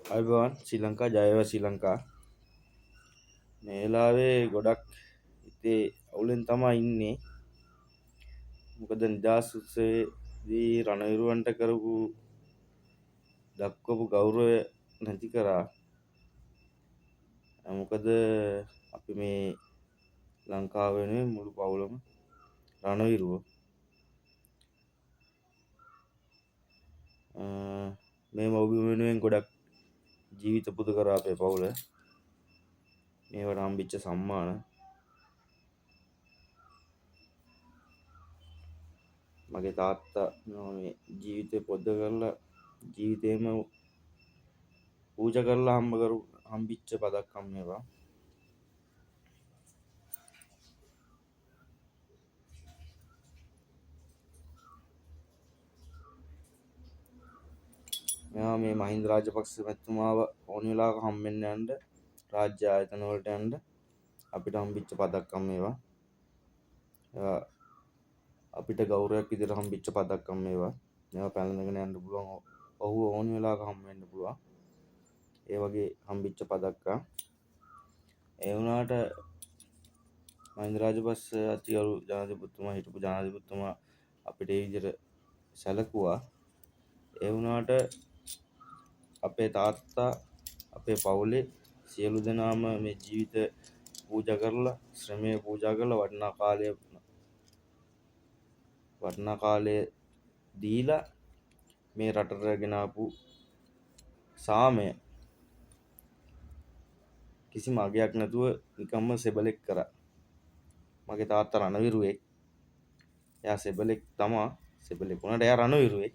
අයිබෝන් ශ්‍රී ලංකා ජයව ශ්‍රී ලංකා මේ වෙලාවේ ගොඩක් ඉතේ අවුලෙන් තමයි ඉන්නේ. මොකද නිදහස් උත්සවයේදී රණවිරුවන්ට කරපු දක්වපු ගෞරවය නැති කරා. මොකද අපි මේ ලංකාව වෙනුවෙන් මුළු පවුලම රණවිරුවෝ මේ මව්බිම වෙනුවෙන් ගොඩක් ජීවිත පුද කරා අපේ පවුල. මේවට හම්බෙච්ච සම්මාන මගේ තාත්තා මේ ජීවිතේ පොද්ද කරලා ජීවිතේම පූජා කරලා හම්බෙච්ච පදක්කම් මේවා. මේවා මේ මහින්ද රාජපක්ෂ මැතිතුමාව ඕන වෙලාවක හම්බෙන්න යන්න රාජ්‍ය ආයතන වලට යන්න අපිට හම්බෙච්ච පදක්කම් මේවා. අපිට ගෞරවයක් විදිහට හම්බෙච්ච පදක්කම් මේවා. මේවා පැලඳගෙන යන්න පුළුවන්. ඔහු ඕන වෙලාවක හම්බ වෙන්න පුළුවන්. ඒ වගේ හම්බෙච්ච පදක්කම්. ඒ වුණාට මහින්ද රාජපක්ෂ අතිගරු ජනාධිපතිතුමා හිටපු ජනාධිපතිතුමා අපිට ඒ විදිහට සැලකුවා. ඒ වුණාට අපේ තාත්තා අපේ පවුලේ සියලු දෙනාම මේ ජීවිත පූජා කරලා ශ්‍රමය පූජා කරලා වටිනා කාලය දීලා මේ රටට ගෙන ආපු සාමය කිසිම අගයක් නැතුව නිකම්ම සෙබලෙක් කරා. මගේ තාත්තා රණවිරුවෙක්. එයා සෙබලෙක් තමා. සෙබලෙක් වුණාට එයා රණවිරුවෙක්.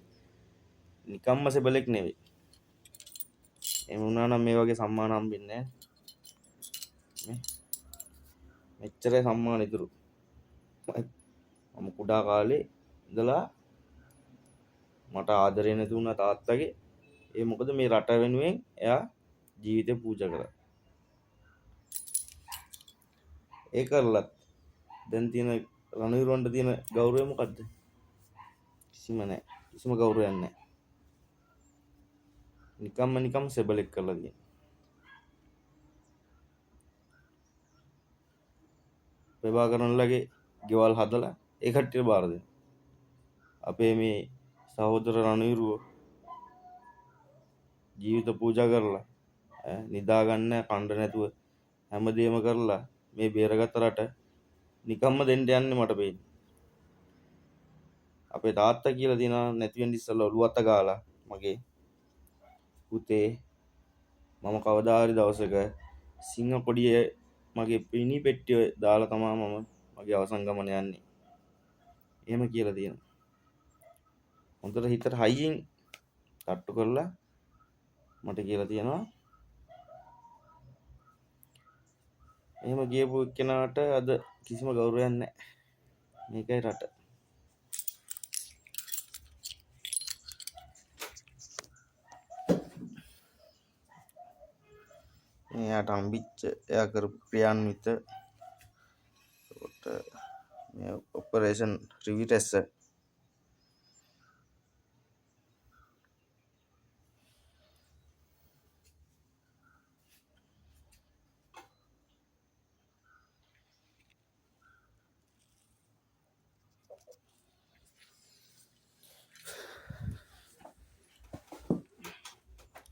නිකම්ම සෙබලෙක් නෙවෙයි. එහෙම වුණා නම් මේ වගේ සම්මාන හම්බෙන්නේ නැහැ. මෙච්චර සම්මාන ඉතුරු. මම කුඩා කාලේ ඉඳලා මට ආදරේ නැති වුණා තාත්තගේ. ඒ මොකද මේ රට වෙනුවෙන් එයා ජීවිතේ පූජා කරා. ඒ කරලත් දැන් තියෙන රණවිරුවන්ට තියෙන ගෞරවය මොකද්ද? කිසිම නැහැ. කිසිම ගෞරවයක් නැහැ. නිකම් සෙබලෙක් කරලා තියෙනවා. ප්‍රභාකරන්ලගේ ගෙවල් හදලා ඒ කට්ටියට බාර දෙනවා. අපේ මේ සහෝදර රණවිරුවෝ ජීවිත පූජා කරලා නිදා ගන්න කණ්ඩ නැතුව හැමදේම කරලා මේ බේරගත්ත රට නිකම්ම දෙන්න යන්නේ මට පේන්නේ. අපේ තාත්තා කියලා දිනා නැති වෙන්න ඉස්සෙල්ලා ඔළුව අත ගාලා මගේ පුතේ මම කවදා හරි දවසක සිංහ කොඩිය මගේ පිණි පෙට්ටිය දාලා තමයි මම මගේ අවසන් ගමන යන්නේ. එහෙම කියලා තියෙනවා. හොඳට හිතට හයියෙන් තට්ටු කරලා මට කියලා තියෙනවා. එහෙම ගියපු කෙනාට අද කිසිම ගෞරවයක් නැහැ. මේකයි රට. එයාට හම්බෙච්ච එයා කරපු ක්‍රියාන්විත මේ ඔපරේෂන් රිවිටෙස්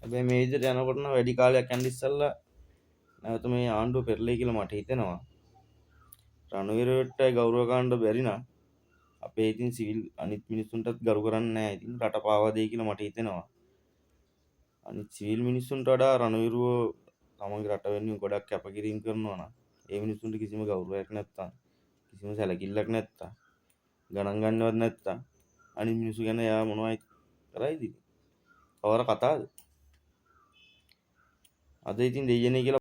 හැබැයි මේ විදිහට යනකොට නම් වැඩි කාලයක් යන්න ඉස්සෙල්ලා නැවත මේ ආණ්ඩුව පෙරලෙයි කියලා මට හිතෙනවා. රණවිරුවන්ට ගෞරව ගන්න බැරි නම් අපේ ඉතින් සිවිල් අනිත් මිනිස්සුන්ටත් ගරු කරන්නේ නැහැ. ඉතින් රට පාවා දෙයි කියලා මට හිතෙනවා. අනිත් සිවිල් මිනිස්සුන්ට වඩා රණවිරුවෝ තමන්ගේ රට වෙනුවෙන් ගොඩක් කැපකිරීම කරනවා නම් ඒ මිනිස්සුන්ට කිසිම ගෞරවයක් නැත්තම් කිසිම සැලකිල්ලක් නැත්තම් ගණන් ගන්නවත් නැත්තම් අනිත් මිනිස්සු ගැන එයා මොනවයි කරයිද? කවර කතාවද? අද ඉතින් දෙයියනේ කියලා